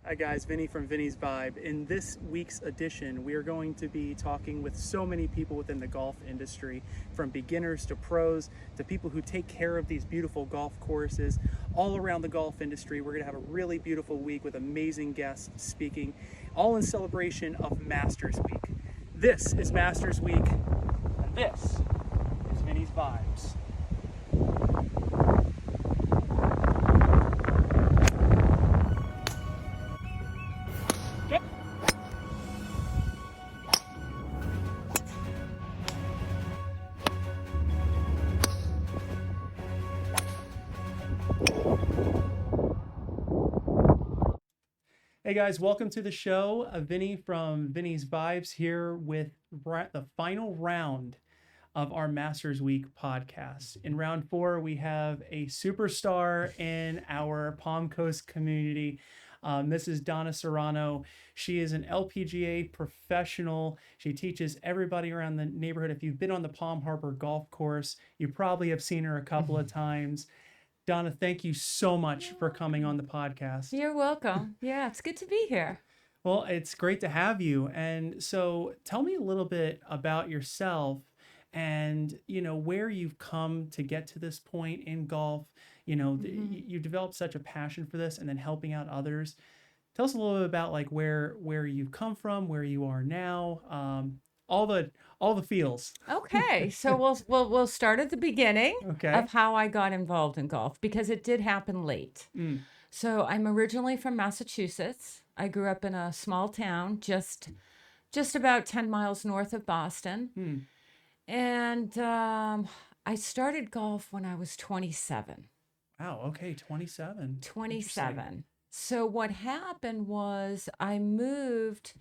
Hi guys, Vinny from Vinny's Vibe. In this week's edition, we are going to be talking with so many people within the golf industry, from beginners to pros to people who take care of these beautiful golf courses all around the golf industry. We're going to have a really beautiful week with amazing guests speaking, all in celebration of Masters Week. This is Masters Week, and this is Vinny's Vibes. Hey guys, welcome to the show. Vinny from Vinny's Vibes here with the final round of our Masters Week podcast. In round 4, we have a superstar in our Palm Coast community. This is Donna Serino. She is an LPGA professional. She teaches everybody around the neighborhood. If you've been on the Palm Harbor golf course, you probably have seen her a couple of times. Donna, thank you so much for coming on the podcast. You're welcome. Yeah, it's good to be here. Well, it's great to have you. And so tell me a little bit about yourself and, where you've come to get to this point in golf. You developed such a passion for this and then helping out others. Tell us a little bit about where you've come from, where you are now, all the feels. Okay, so we'll start at the beginning of how I got involved in golf, because it did happen late. So I'm originally from Massachusetts. I grew up in a small town just about 10 miles north of Boston. And I started golf when I was 27. Wow, okay, 27. 27. So what happened was I moved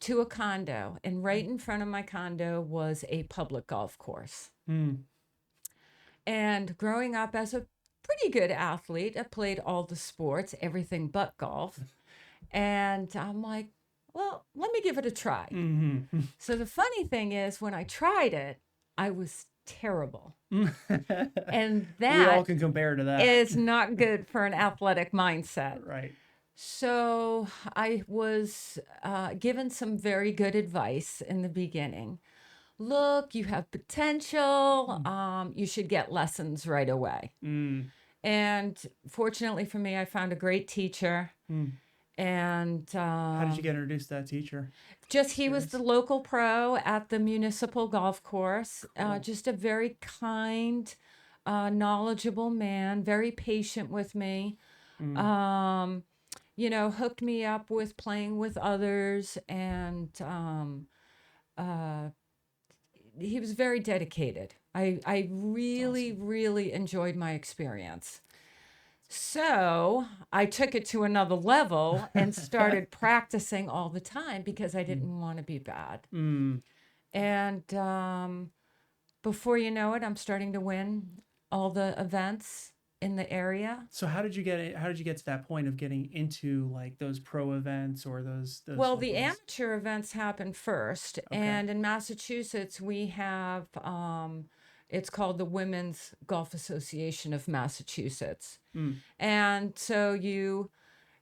to a condo, and right in front of my condo was a public golf course. And growing up as a pretty good athlete, I played all the sports, everything but golf. And I'm like, well, let me give it a try. So the funny thing is, when I tried it, I was terrible. And that we all can compare to that. Is not good for an athletic mindset. Right. So I was given some very good advice in the beginning. Look, you have potential. You should get lessons right away. And fortunately for me, I found a great teacher. And how did you get introduced to that teacher? He was the local pro at the municipal golf course. Cool. Just a very kind, knowledgeable man, very patient with me. Hooked me up with playing with others, and he was very dedicated. I really, awesome. Really enjoyed my experience. So I took it to another level and started practicing all the time because I didn't want to be bad. And before you know it, I'm starting to win all the events in the area. So how did you get to that point of getting into those pro events or those well, the amateur events happen first. Okay. And in Massachusetts we have it's called the Women's Golf Association of Massachusetts. And so you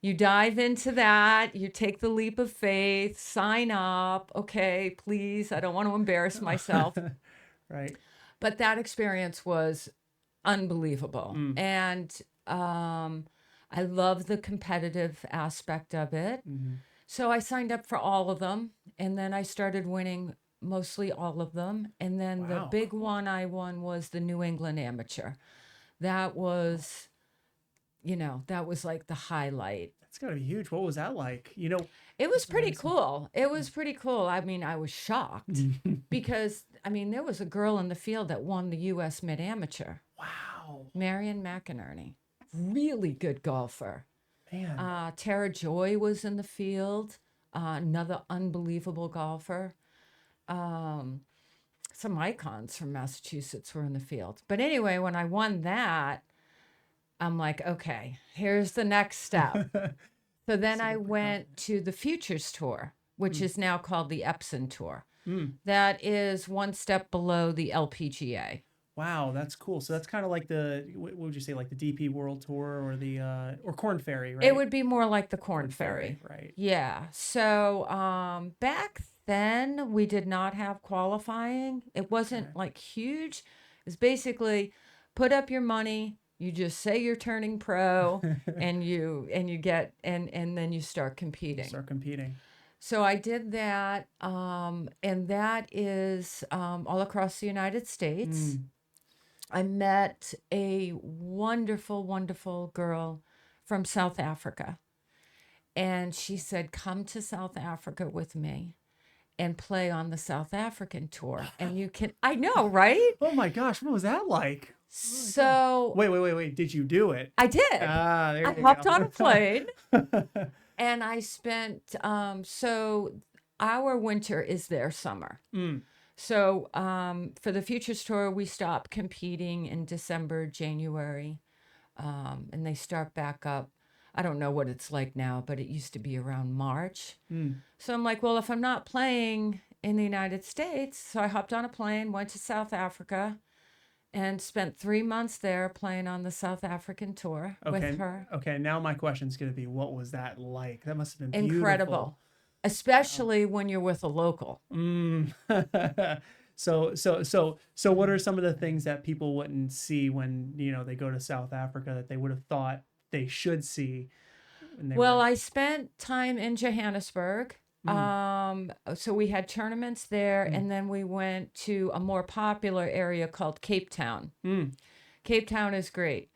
dive into that, you take the leap of faith, sign up. Okay, please, I don't want to embarrass myself. Right. But that experience was unbelievable. And I love the competitive aspect of it. So I signed up for all of them, and then I started winning mostly all of them. And then the big one I won was the New England Amateur. That was, like the highlight. That's gotta be huge. What was that like? It was pretty cool. It was pretty cool. I mean, I was shocked because, there was a girl in the field that won the U.S. Mid-Amateur. Wow. Marion McInerney. Really good golfer. Man. Tara Joy was in the field. Another unbelievable golfer. Some icons from Massachusetts were in the field. But anyway, when I won that, I'm like, okay, here's the next step. So then I went to the Futures Tour, which is now called the Epson Tour. That is one step below the LPGA. Wow, that's cool. So that's kind of like what would you say, like the DP World Tour or the or Corn Ferry, right? It would be more like the Corn Corn Ferry. right? Yeah. So back then we did not have qualifying. It wasn't like huge. It's basically put up your money. You just say you're turning pro, and you get and then you start competing. So I did that, and that is all across the United States. I met a wonderful, wonderful girl from South Africa. And she said, come to South Africa with me and play on the South African tour. And you can, I know, right? Oh my gosh, what was that like? So wait. Did you do it? I did. There you I hopped go. on a plane and I spent, so our winter is their summer. So for the Futures Tour, we stopped competing in December, January, and they start back up. I don't know what it's like now, but it used to be around March. So I'm like, well, if I'm not playing in the United States, so I hopped on a plane, went to South Africa, and spent 3 months there playing on the South African tour with her. Okay, now my question's going to be, what was that like? That must have been Incredible. Beautiful. Especially when you're with a local. So what are some of the things that people wouldn't see when, they go to South Africa that they would have thought they should see? I spent time in Johannesburg. So we had tournaments there, and then we went to a more popular area called Cape Town. Cape Town is great.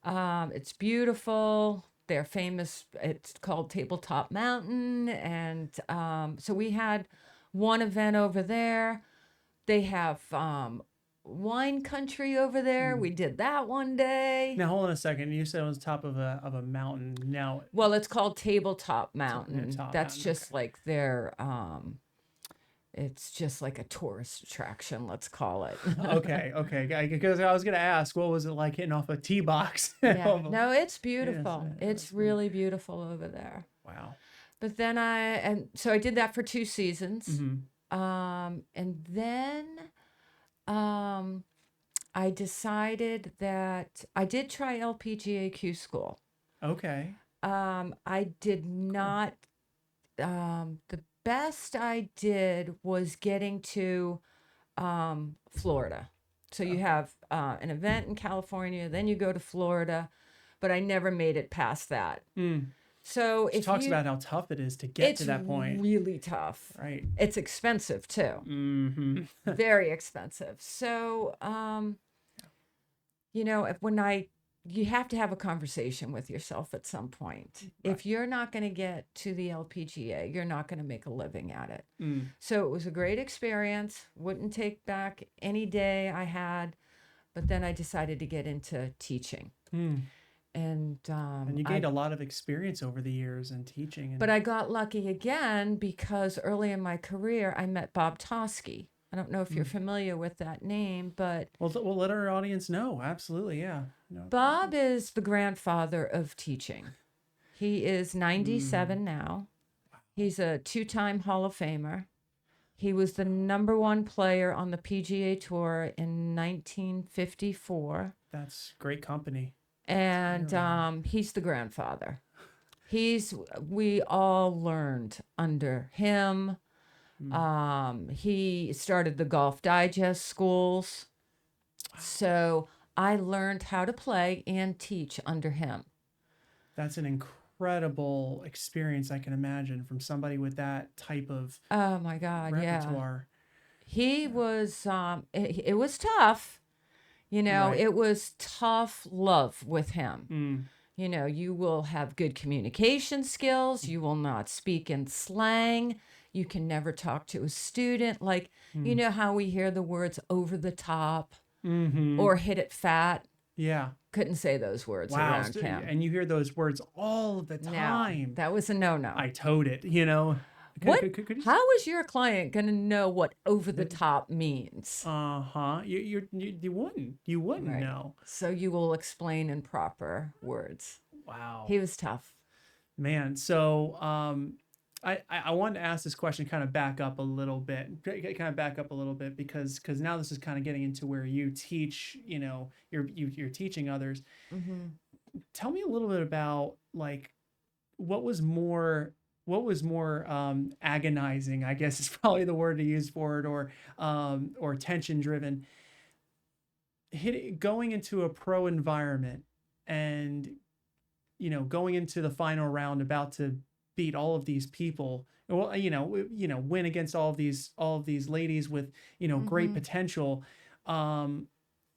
It's beautiful. They're famous. It's called Tabletop Mountain. And so we had one event over there. They have wine country over there. We did that one day. Now, hold on a second. You said it was top of a mountain. Now, well, it's called Tabletop Mountain. That's mountain, just like their... it's just like a tourist attraction, let's call it. Okay. Because I was going to ask, what was it like hitting off a tee box? No, it's beautiful. It's really beautiful over there. Wow. But then so I did that for 2 seasons. And then I decided that I did try LPGA Q school. Okay. I did not, the best I did was getting to Florida. So you have an event in California, then you go to Florida, but I never made it past that. So it talks about how tough it is to get to that point. It's really tough. Right. It's expensive too. Very expensive. So, you have to have a conversation with yourself at some point. Right. If you're not going to get to the LPGA, you're not going to make a living at it. So it was a great experience. Wouldn't take back any day I had, but then I decided to get into teaching. And you gained a lot of experience over the years in teaching. But I got lucky again because early in my career, I met Bob Tosky. I don't know if you're familiar with that name, but... Well, we'll let our audience know. Absolutely, yeah. No. Bob is the grandfather of teaching. He is 97 now. He's a 2-time Hall of Famer. He was the #1 player on the PGA Tour in 1954. That's great company. And he's the grandfather. We all learned under him. He started the Golf Digest schools. So I learned how to play and teach under him. That's an incredible experience, I can imagine, from somebody with that type of oh my God, repertoire. He was, it was tough. Right. It was tough love with him. You will have good communication skills. You will not speak in slang. You can never talk to a student. Like, you know how we hear the words over the top or hit it fat? Yeah. Couldn't say those words around him. And you hear those words all the time. No, that was a no-no. I towed it, How is your client going to know what over the top means? You wouldn't right. know. So you will explain in proper words. Wow. He was tough. Man, so I wanted to ask this question, kind of back up a little bit, because now this is kind of getting into where you teach, you're teaching others. Mm-hmm. Tell me a little bit about like what was more agonizing, I guess is probably the word to use for it, or tension driven, going into a pro environment and going into the final round, about to beat all of these people, well, win against all of these ladies with great potential, going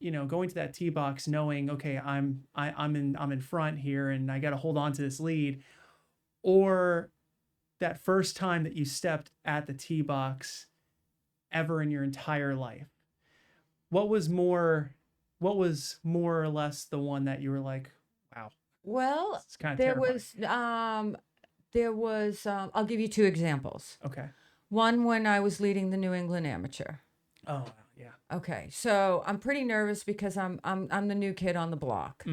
to that tee box knowing, okay, I'm in front here and I got to hold on to this lead, or that first time that you stepped at the tee box ever in your entire life, what was more or less the one that you were like, wow? Well, It's kind of there terrifying. was I'll give you two examples. Okay. One, when I was leading the New England Amateur. Oh, yeah. Okay, so I'm pretty nervous because I'm the new kid on the block.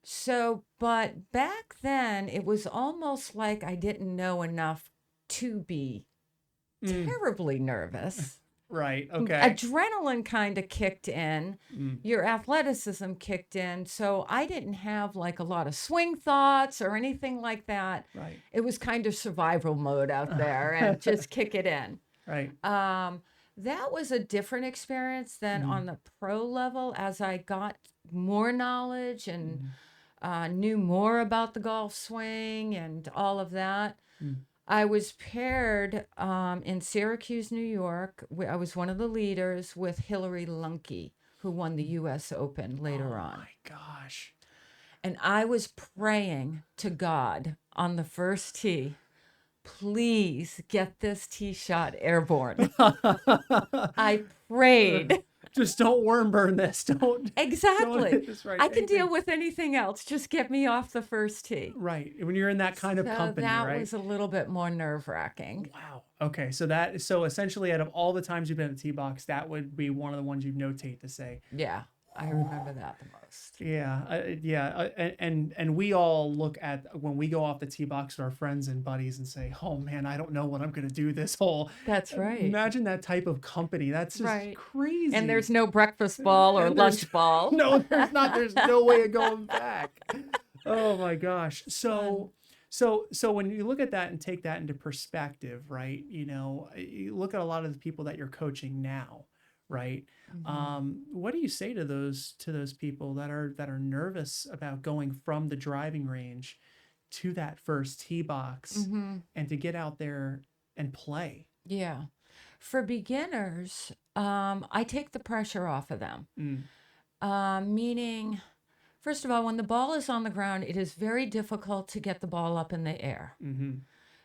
So, but back then it was almost like I didn't know enough to be terribly nervous. Right. Okay. Adrenaline kind of kicked in. Your athleticism kicked in. So I didn't have like a lot of swing thoughts or anything like that. Right. It was kind of survival mode out there and just kick it in. Right. That was a different experience than on the pro level, as I got more knowledge and knew more about the golf swing and all of that. I was paired in Syracuse, New York. I was one of the leaders with Hillary Lunke, who won the U.S. Open later on. Oh, my gosh. And I was praying to God on the first tee, please get this tee shot airborne. I prayed. Just don't worm burn this. Don't. Exactly. Don't hit this right. I can deal with anything else. Just get me off the first tee. Right. When you're in that kind of company, that right? was a little bit more nerve-wracking. Wow. Okay. So essentially, out of all the times you've been at the tee box, that would be one of the ones you'd notate to say. Yeah. I remember that the most. Yeah. And we all look at, when we go off the tee box with our friends and buddies and say, oh man, I don't know what I'm going to do this hole. That's right. Imagine that type of company. That's just crazy. And there's no breakfast ball or lunch ball. No, there's not. There's no way of going back. Oh my gosh. So when you look at that and take that into perspective, right? You look at a lot of the people that you're coaching now, right? What do you say to those people that are nervous about going from the driving range to that first tee box and to get out there and play? Yeah. For beginners, I take the pressure off of them. Meaning, first of all, when the ball is on the ground, it is very difficult to get the ball up in the air.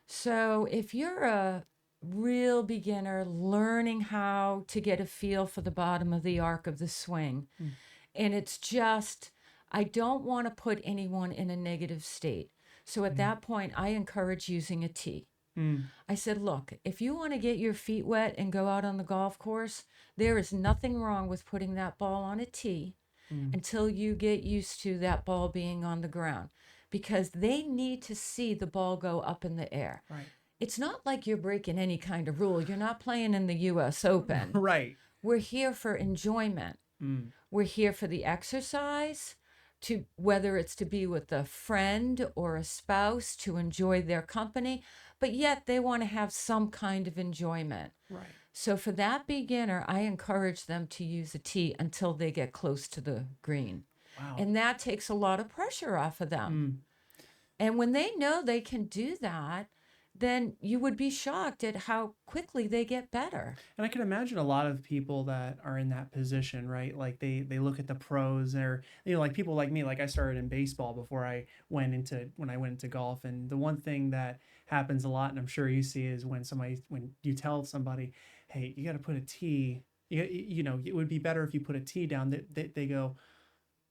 So if you're a real beginner learning how to get a feel for the bottom of the arc of the swing, and it's just, I don't want to put anyone in a negative state. So at that point, I encourage using a tee. I said, look, if you want to get your feet wet and go out on the golf course, there is nothing wrong with putting that ball on a tee until you get used to that ball being on the ground, because they need to see the ball go up in the air. Right. It's not like you're breaking any kind of rule. You're not playing in the U.S. Open. Right. We're here for enjoyment. We're here for the exercise, to whether it's to be with a friend or a spouse, to enjoy their company, but yet they want to have some kind of enjoyment. Right. So for that beginner, I encourage them to use a tee until they get close to the green. Wow. And that takes a lot of pressure off of them. And when they know they can do that, then you would be shocked at how quickly they get better. And I can imagine a lot of people that are in that position, right? Like they look at the pros, or like people like me. Like I started in baseball before I went into golf. And the one thing that happens a lot, and I'm sure you see, is when you tell somebody, hey, you got to put a tee. It would be better if you put a tee down. They go,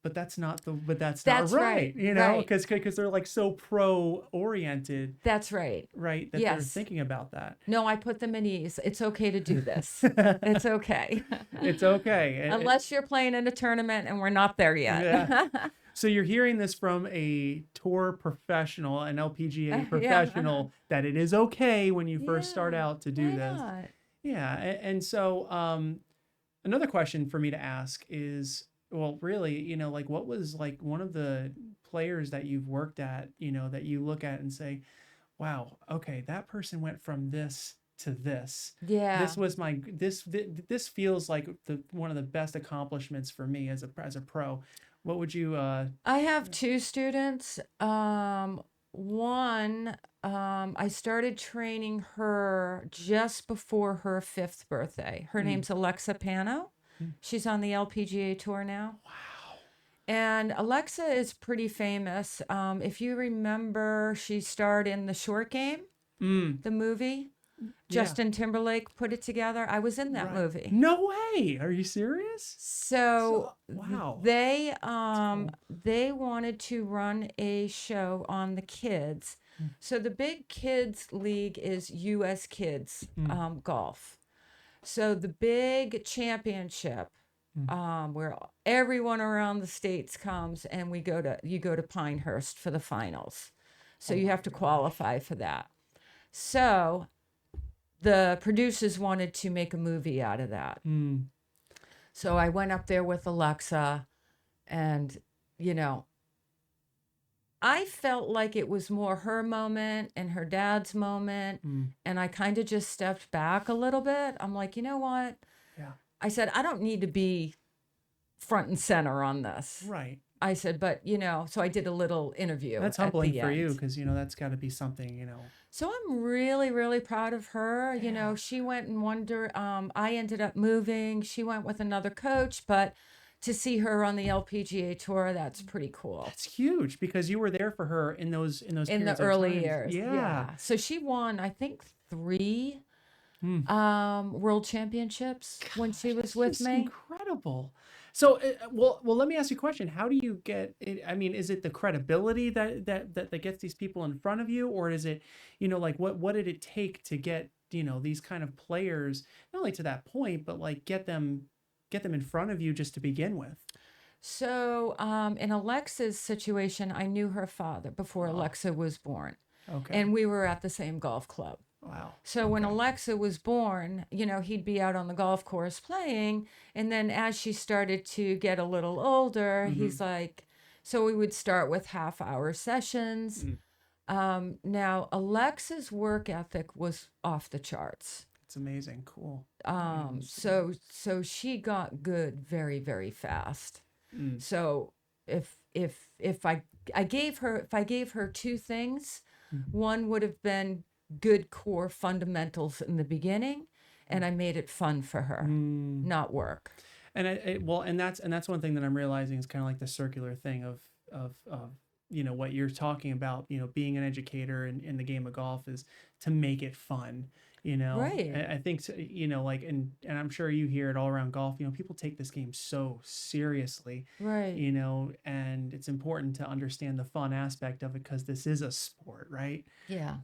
but that's not right. Because they're like so pro oriented. That's right. Right. That they're thinking about that. No, I put them at ease. It's okay to do this. It's okay. It's okay. Unless you're playing in a tournament and we're not there yet. Yeah. So you're hearing this from a tour professional, an LPGA professional, that it is okay when you first start out to do this. Not? Yeah. And so another question for me to ask is, well, really, like what was like one of the players that you've worked at, that you look at and say, wow, okay, that person went from this to this. Yeah. This was this feels like one of the best accomplishments for me as a pro. What would you I have two students. One, I started training her just before her 5th birthday. Her name's Alexa Pano. She's on the LPGA tour now. Wow. And Alexa is pretty famous. If you remember, she starred in The Short Game, the movie. Justin Timberlake put it together. I was in that movie. No way. Are you serious? So wow. They they wanted to run a show on the kids. So the big kids league is US Kids Golf. So the big championship where everyone around the states comes, and you go to Pinehurst for the finals. So you have to qualify for that. So the producers wanted to make a movie out of that. So I went up there with Alexa, and, I felt like it was more her moment and her dad's moment. And I kind of just stepped back a little bit. I'm like, you know what? Yeah. I said, I don't need to be front and center on this. Right. I said, but, so I did a little interview. That's humbling for you, because, that's got to be something, So I'm really, really proud of her. She went and wondered. I ended up moving. She went with another coach, but to see her on the LPGA tour, that's pretty cool. That's huge, because you were there for her in those in the periods of early time. years. Yeah. So she won, I think, 3 world championships when she was with me. Incredible. So, well, let me ask you a question. How do you get it? I mean, is it the credibility that gets these people in front of you, or is it, like what did it take to get, these kind of players, not only to that point, but like get them in front of you just to begin with? So, in Alexa's situation, I knew her father before Alexa was born. Okay. And we were at the same golf club. Wow. So when Alexa was born, he'd be out on the golf course playing. And then as she started to get a little older, he's like, so we would start with half-hour sessions. Now, Alexa's work ethic was off the charts. It's amazing. Cool. So she got good very, very fast. So if I gave her 2 things, one would have been good core fundamentals in the beginning, and I made it fun for her, not work. And and that's one thing that I'm realizing is kind of like the circular thing of what you're talking about, being an educator in the game of golf is to make it fun. Right. I think, like, and I'm sure you hear it all around golf, people take this game so seriously, right. And it's important to understand the fun aspect of it, because this is a sport, right? Yeah.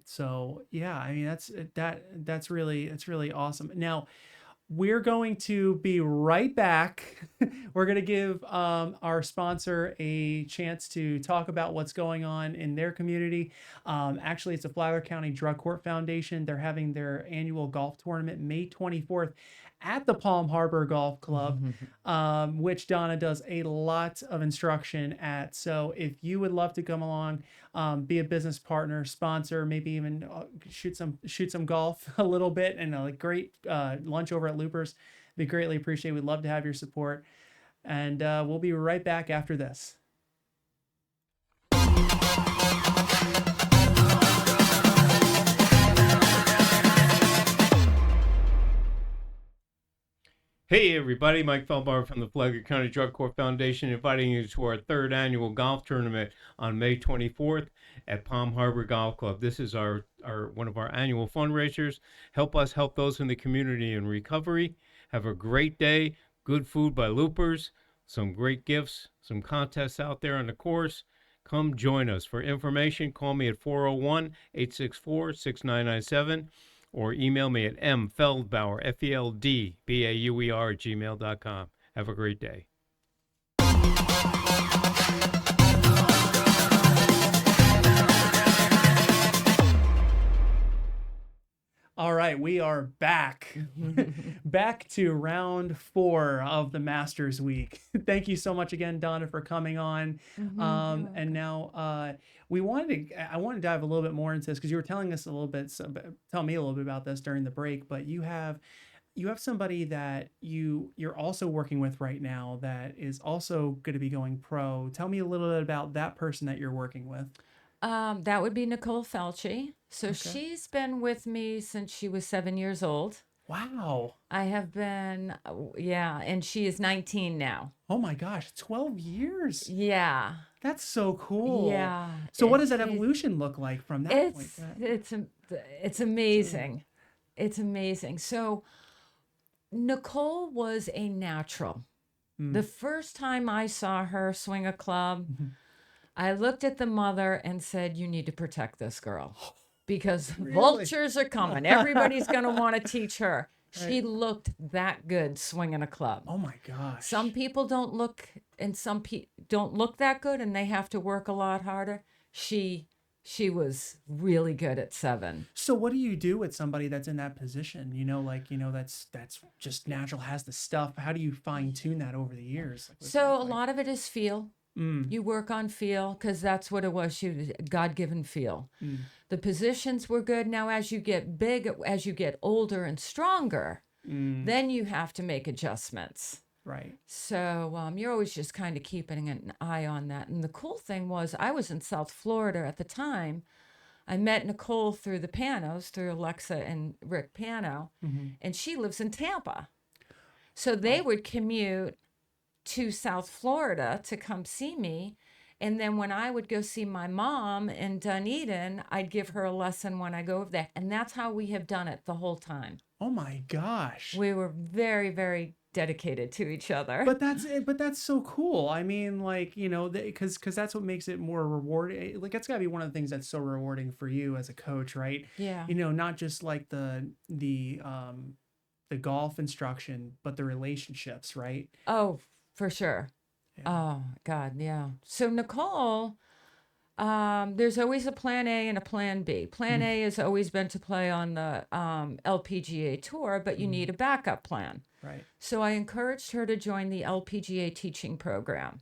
So yeah, I mean, that's really awesome. Now, we're going to be right back. We're going to give our sponsor a chance to talk about what's going on in their community. Actually, it's the Flagler County Drug Court Foundation. They're having their annual golf tournament May 24th at the Palm Harbor Golf Club, which Donna does a lot of instruction at. So if you would love to come along, be a business partner, sponsor, maybe even shoot some golf a little bit, and a great lunch over at Loopers, be greatly appreciated. We'd love to have your support. And we'll be right back after this. Hey everybody, Mike Feldbauer from the Flagler County Drug Court Foundation, inviting you to our 3rd annual golf tournament on May 24th at Palm Harbor Golf Club. This is our one of our annual fundraisers. Help us help those in the community in recovery. Have a great day, good food by Loopers, some great gifts, some contests out there on the course. Come join us. For information, call me at 401-864-6997. or email me at mfeldbauer, FELDBAUER @gmail.com. Have a great day. right, we are back. Back to round 4 of the Masters Week. Thank you so much again, Donna, for coming on. And now I wanted to dive a little bit more into this because you were telling us a little bit, tell me a little bit about this during the break, but you have somebody that you're also working with right now that is also going to be going pro. Tell me a little bit about that person that you're working with. That would be Nicole Felci. So she's been with me since she was 7 years old. Wow. I have been, and she is 19 now. Oh my gosh, 12 years. Yeah. That's so cool. Yeah. So what does that evolution look like from that point? It's amazing. It's amazing. So Nicole was a natural. The first time I saw her swing a club, I looked at the mother and said, you need to protect this girl because vultures are coming. Everybody's going to want to teach her. Right. She looked that good swinging a club. Oh my gosh. Some people don't look, and some people don't look that good, and they have to work a lot harder. She was really good at 7. So what do you do with somebody that's in that position? That's just natural, has the stuff. How do you fine tune that over the years? So a lot of it is feel. You work on feel because that's what it was. She was God-given feel. The positions were good. Now, as you get big, as you get older and stronger, then you have to make adjustments. Right. So you're always just kind of keeping an eye on that. And the cool thing was I was in South Florida at the time. I met Nicole through the Panos, through Alexa and Rick Pano, and she lives in Tampa. So they would commute to South Florida to come see me. And then when I would go see my mom in Dunedin, I'd give her a lesson when I go over there. And that's how we have done it the whole time. Oh my gosh. We were very, very dedicated to each other. But that's so cool. I mean, because that's what makes it more rewarding. Like, that's gotta be one of the things that's so rewarding for you as a coach, right? Yeah. Not just like the golf instruction, but the relationships, right? Oh, for sure. Yeah. Oh, God, yeah. So Nicole, there's always a plan A and a plan B. Plan A has always been to play on the LPGA tour, but you need a backup plan. Right. So I encouraged her to join the LPGA teaching program.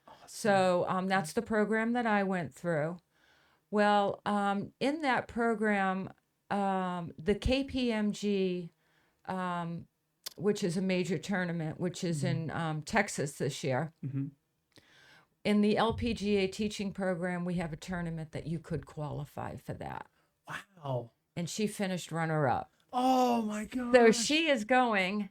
Awesome. So that's the program that I went through. Well, in that program, the KPMG, which is a major tournament, which is in Texas this year. In the LPGA teaching program, we have a tournament that you could qualify for that. Wow. And she finished runner-up. Oh, my God. So she is going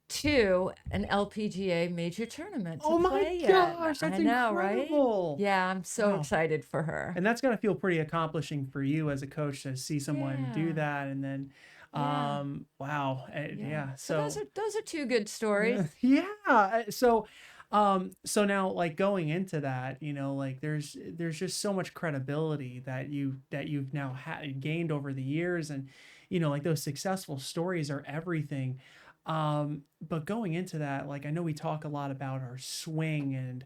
to an LPGA major tournament to play it. Oh, my gosh. That's incredible. Right? Yeah, I'm so excited for her. And that's got to feel pretty accomplishing for you as a coach to see someone do that and then... wow. Yeah. So those are 2 good stories. Yeah. So now, like, going into that, there's just so much credibility that you've now gained over the years, and like those successful stories are everything. But going into that, like, I know we talk a lot about our swing, and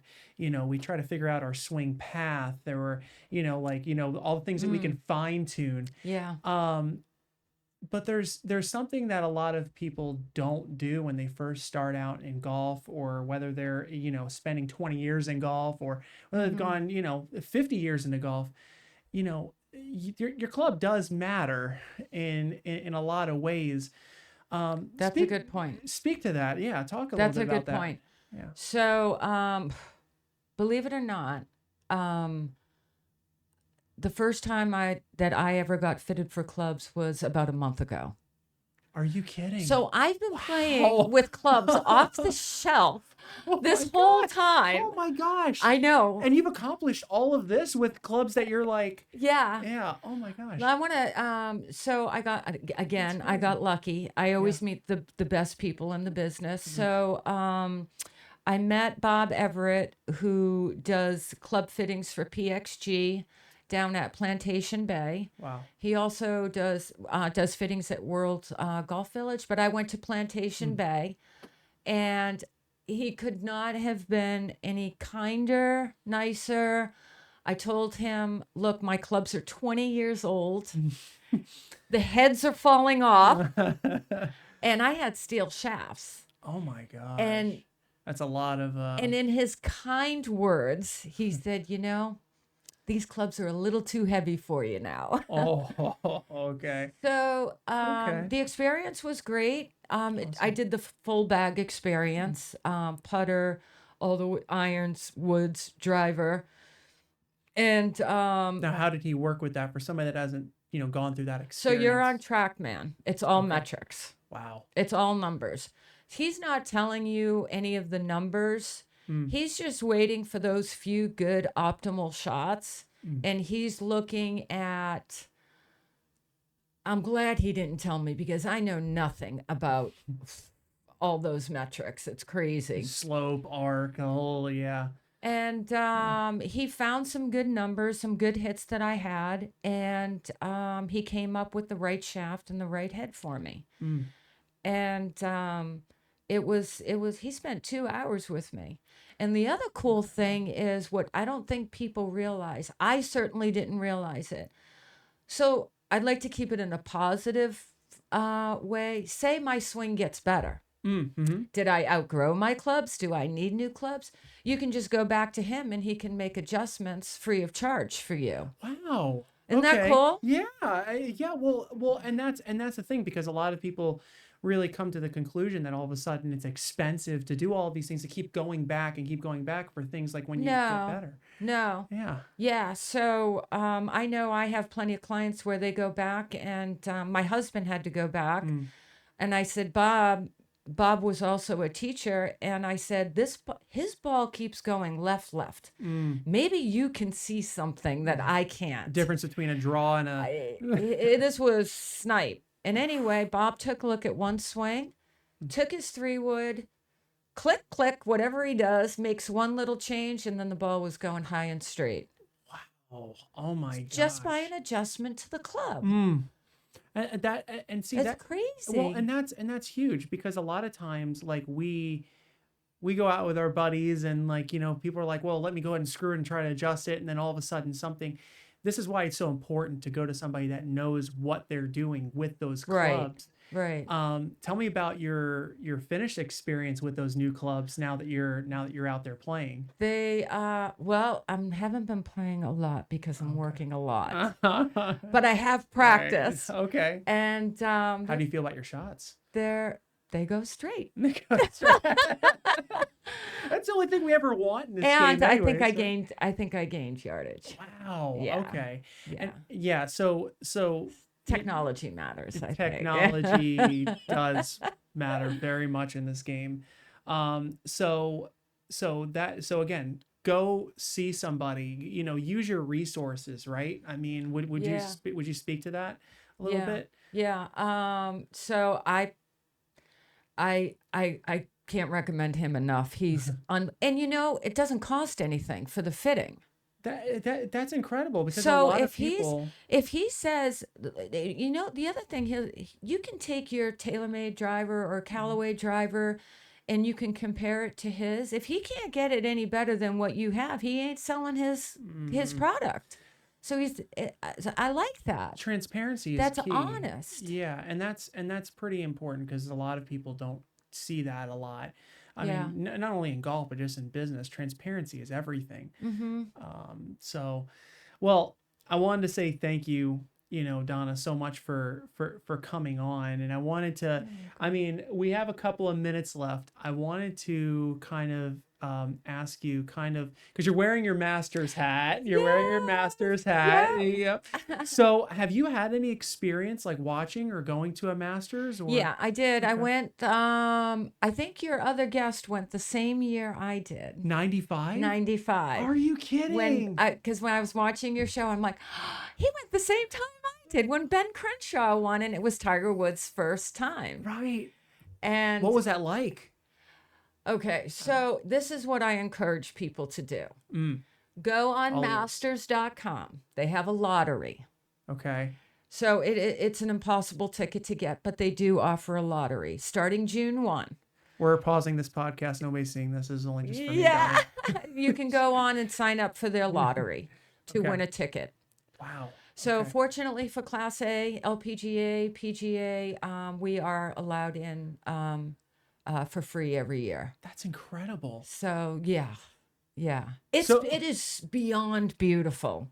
we try to figure out our swing path. There were all the things that we can fine tune. Yeah. But there's something that a lot of people don't do when they first start out in golf, or whether they're, spending 20 years in golf, or whether they've gone, 50 years into golf. Your club does matter in a lot of ways. That's a good point. Speak to that. Yeah. Talk a little bit about that. That's a good point. Yeah. So, believe it or not, the first time that I ever got fitted for clubs was about a month ago. Are you kidding? So I've been playing with clubs off the shelf this whole time. Oh my gosh. I know. And you've accomplished all of this with clubs that you're like... Yeah. Yeah. Oh my gosh. I want to... so I got lucky. I always meet the best people in the business. So I met Bob Everett, who does club fittings for PXG down at Plantation Bay. Wow. He also does fittings at World Golf Village, but I went to Plantation Bay, and he could not have been any kinder, nicer. I told him, look, my clubs are 20 years old. The heads are falling off. And I had steel shafts. Oh my gosh. And that's a lot of and in his kind words, he said, these clubs are a little too heavy for you now. Oh, okay. So the experience was great. Awesome. I did the full bag experience, putter, all the irons, woods, driver. And now, how did he work with that for somebody that hasn't, gone through that so experience? you're on TrackMan. It's all metrics. Wow. It's all numbers. He's not telling you any of the numbers. He's just waiting for those few good optimal shots. And he's looking at, I'm glad he didn't tell me because I know nothing about all those metrics. It's crazy. Slope, arc, yeah. And he found some good numbers, some good hits that I had. And he came up with the right shaft and the right head for me. And he spent 2 hours with me. And the other cool thing is what I don't think people realize. I certainly didn't realize it. So I'd like to keep it in a positive way. Say my swing gets better. Did I outgrow my clubs? Do I need new clubs? You can just go back to him and he can make adjustments free of charge for you. Wow. Isn't that cool? Yeah. Yeah. Well, and that's the thing, because a lot of people really come to the conclusion that all of a sudden it's expensive to do all of these things, to keep going back for things like when you get better. No. Yeah. Yeah. So I know I have plenty of clients where they go back, and my husband had to go back. And I said, Bob was also a teacher. And I said, his ball keeps going left. Maybe you can see something that I can't. Difference between a draw and this was snipe. And anyway, Bob took a look at one swing, took his 3-wood, click, click, whatever he does, makes one little change, and then the ball was going high and straight. Wow. Oh my gosh. Just by an adjustment to the club. And see, that's crazy. Well, and that's huge, because a lot of times, like, we go out with our buddies and, like, people are like, well, let me go ahead and screw it and try to adjust it. And then all of a sudden this is why it's so important to go to somebody that knows what they're doing with those clubs. Right. Tell me about your finish experience with those new clubs now that you're out there playing. They well, I haven't been playing a lot because I'm working a lot. But I have practice. Right. Okay. And how do you feel about your shots? They go straight. That's the only thing we ever want in this game. And anyway, I think I gained yardage. Wow. Yeah. Okay. Yeah. And yeah. So technology matters. I think technology does matter very much in this game. So again, go see somebody. Use your resources. Right. I mean, would you speak to that a little bit? Yeah. So I can't recommend him enough. He's and it doesn't cost anything for the fitting. That's incredible, because so a lot of people. If he says, the other thing, you can take your TaylorMade driver or Callaway driver, and you can compare it to his. If he can't get it any better than what you have, he ain't selling his product. So I like that. Transparency is that's key. Honest. Yeah, and that's pretty important, because a lot of people don't see that a lot. I mean, not only in golf, but just in business, transparency is everything. So, well, I wanted to say thank you, Donna, so much for coming on. And I wanted to, we have a couple of minutes left. I wanted to kind of ask you, because you're wearing your Masters hat. Yep. So have you had any experience like watching or going to a Masters? Or? Yeah, I did. Okay. I went, I think your other guest went the same year I did. 95? 95. Are you kidding? Because when I was watching your show, I'm like, he went the same time I did when Ben Crenshaw won, and it was Tiger Woods' first time. Right. And what was that like? Okay, so this is what I encourage people to do. Go on masters.com. They have a lottery. Okay. So it's an impossible ticket to get, but they do offer a lottery starting June 1. We're pausing this podcast. Nobody's seeing this. This is only just for me. Yeah. You can go on and sign up for their lottery. to win a ticket. Wow. So fortunately for Class A, LPGA, PGA, we are allowed in for free every year. That's incredible. So yeah. It is beyond beautiful.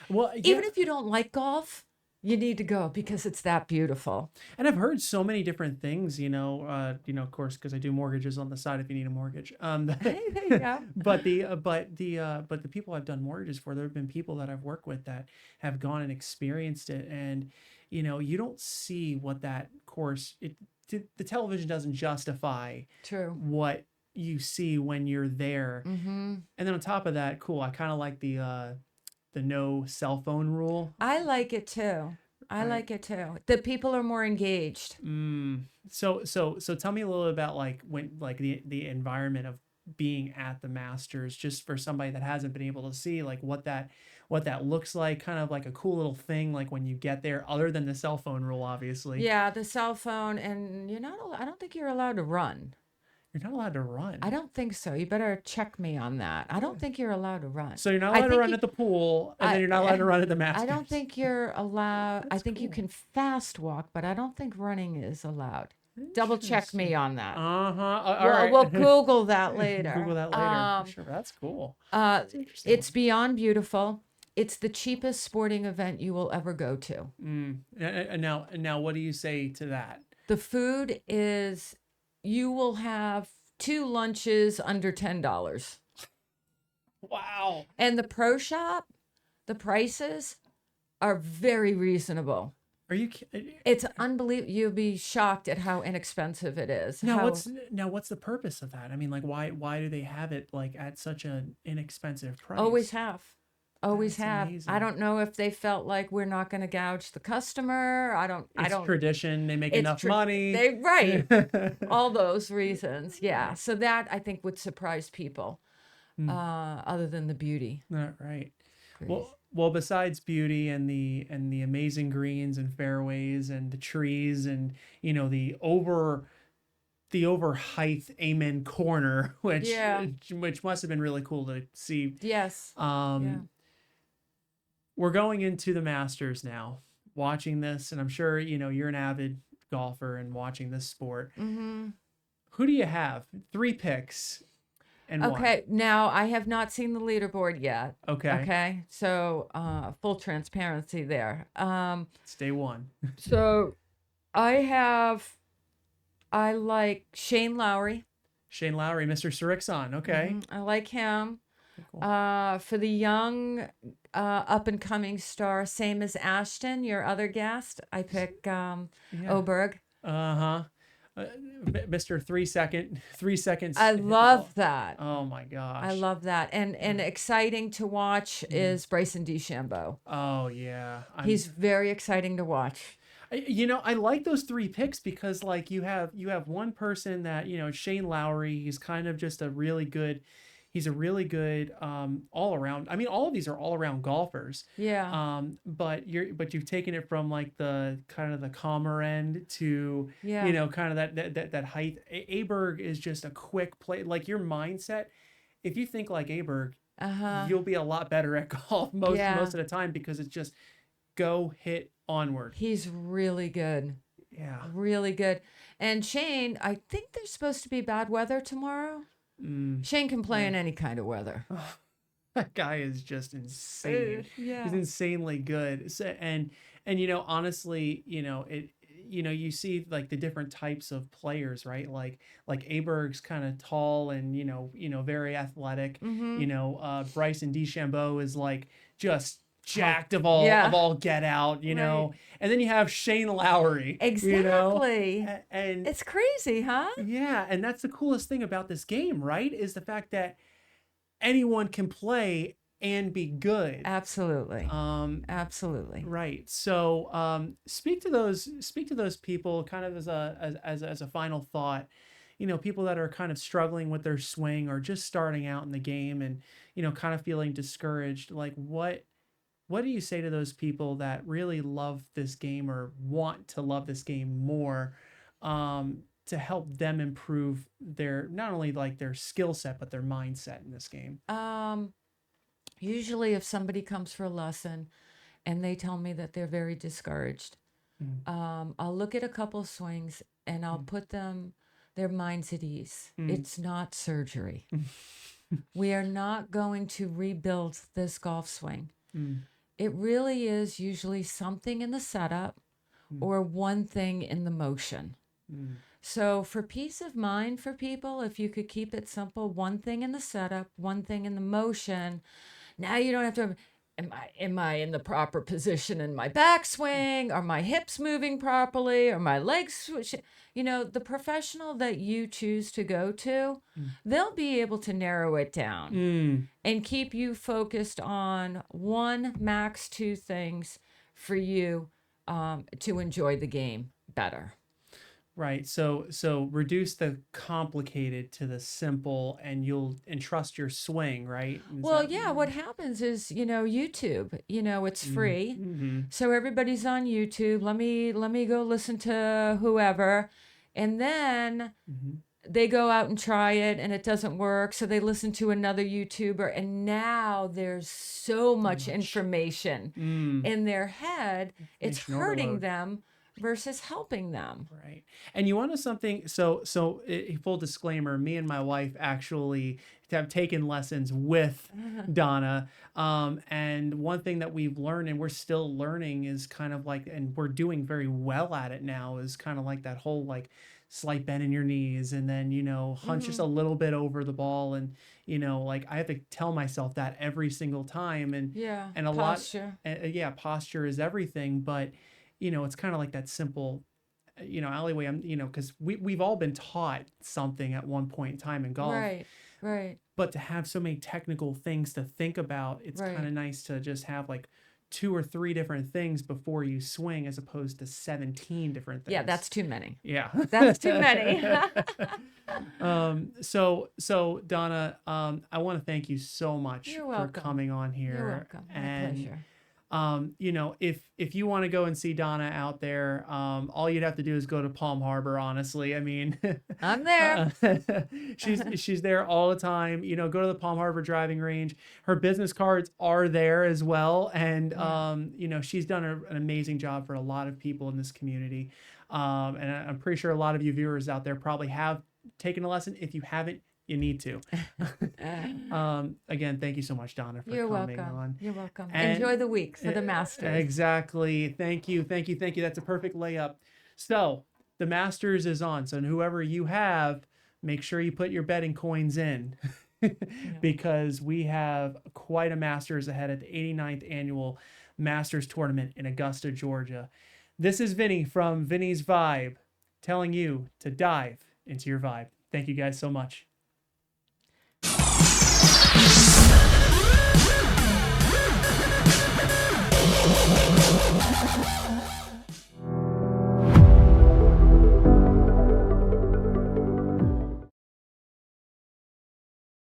Well, even if you don't like golf, you need to go because it's that beautiful. And I've heard so many different things, of course, because I do mortgages on the side if you need a mortgage. There you go. But the people I've done mortgages for, there have been people that I've worked with that have gone and experienced it, and you don't see what that course. The television doesn't justify what you see when you're there. Mm-hmm. And then on top of that, cool. I kind of like the no cell phone rule. I like it too. Like it too. The people are more engaged. So tell me a little bit about the environment of being at the Masters, just for somebody that hasn't been able to see like what that looks like, kind of like a cool little thing like when you get there, other than the cell phone rule, obviously. Yeah, the cell phone, and I don't think you're allowed to run. You're not allowed to run. I don't think so. You better check me on that. I don't think you're allowed to run. So you're not allowed to run at the pool, and then you're not allowed to run at the Masters. I don't think you're allowed. I think you can fast walk, but I don't think running is allowed. Double check me on that. All right. We'll Google that later. Google that later. For sure. That's cool. That's interesting. It's beyond beautiful. It's the cheapest sporting event you will ever go to. And now, what do you say to that? The food is. You will have 2 lunches under $10. Wow. And the pro shop, the prices are very reasonable. Are you kidding? It's unbelievable. You'll be shocked at how inexpensive it is. Now, what's the purpose of that? I mean, like, why do they have it like at such an inexpensive price? Always have. Always That's have. amazing. I don't know if they felt like we're not going to gouge the customer. It's tradition. They make enough money. Right. All those reasons. Yeah. So that I think would surprise people. Other than the beauty. Right. Well, besides beauty and the amazing greens and fairways and the trees and the over height amen corner, which must have been really cool to see. Yes. We're going into the Masters now, watching this, and I'm sure you're an avid golfer and watching this sport. Mm-hmm. Who do you have? 3 picks. And okay, now I have not seen the leaderboard yet. Okay. So full transparency there. It's day 1. So I like Shane Lowry. Shane Lowry, Mr. Sirixon. Okay. I like him. Cool. For the young up and coming star, same as Ashton, your other guest, I pick Oberg. Mr. 3 seconds. I love that. Oh my gosh. I love that. And exciting to watch is Bryson DeChambeau. Oh yeah. He's very exciting to watch. I like those 3 picks because like you have one person that, Shane Lowry, he's kind of just a really good all around. I mean, all of these are all around golfers. Yeah. But you've taken it from like the kind of the calmer end to kind of that height. Aberg is just a quick play. Like your mindset, if you think like Aberg, you'll be a lot better at golf most of the time because it's just go hit onward. He's really good. Yeah. Really good. And Shane, I think there's supposed to be bad weather tomorrow. Shane can play in any kind of weather. That guy is just insane. Yeah. He's insanely good. So, and honestly, you see like the different types of players, right? Like Aberg's kind of tall and very athletic. Bryson DeChambeau is like just jacked of all get out, right. And then you have Shane Lowry. Exactly. And it's crazy, huh? Yeah, and that's the coolest thing about this game, right? Is the fact that anyone can play and be good. Absolutely. Absolutely. Right. So, speak to those people kind of as a final thought. People that are kind of struggling with their swing or just starting out in the game and kind of feeling discouraged. Like what do you say to those people that really love this game or want to love this game more, to help them improve their, not only like their skill set, but their mindset in this game? usually if somebody comes for a lesson and they tell me that they're very discouraged, I'll look at a couple swings and I'll put their minds at ease. It's not surgery. We are not going to rebuild this golf swing. It really is usually something in the setup or one thing in the motion. So for peace of mind for people, if you could keep it simple, one thing in the setup, one thing in the motion, now you don't have to, am I in the proper position in my backswing? Are my hips moving properly? Are my legs, the professional that you choose to go to, they'll be able to narrow it down and keep you focused on one, max two things for you to enjoy the game better. Right. So reduce the complicated to the simple, and you'll entrust your swing, right? What happens is, YouTube, it's free. So everybody's on YouTube. Let me go listen to whoever. And then they go out and try it and it doesn't work. So they listen to another YouTuber, and now there's so much information in their head. It's hurting them versus helping them. Right. And you want to something, so full disclaimer, me and my wife actually have taken lessons with Donna. And one thing that we've learned, and we're still learning, is kind of like, and we're doing very well at it now, is kind of like that whole like slight bend in your knees, and then, hunch just a little bit over the ball. And, like I have to tell myself that every single time. And, and a posture. lot, posture is everything. But, it's kind of like that simple, alleyway. Because we've all been taught something at one point in time in golf. Right. But to have so many technical things to think about, it's kind of nice to just have like 2 or 3 different things before you swing, as opposed to 17 different things. Yeah, that's too many. Yeah. That's too many. So Donna, I want to thank you so much for coming on here. You're welcome. My pleasure. If you want to go and see Donna out there, all you'd have to do is go to Palm Harbor, honestly. I mean, I'm there. She's there all the time. Go to the Palm Harbor driving range. Her business cards are there as well. And, she's done an amazing job for a lot of people in this community. And I'm pretty sure a lot of you viewers out there probably have taken a lesson. If you haven't, you need to. Again, thank you so much, Donna, for coming on. You're welcome. And enjoy the week for the Masters. Exactly. Thank you. That's a perfect layup. So the Masters is on. So whoever you have, make sure you put your betting coins in because we have quite a Masters ahead at the 89th annual Masters tournament in Augusta, Georgia. This is Vinny from Vinny's Vibe telling you to dive into your vibe. Thank you guys so much.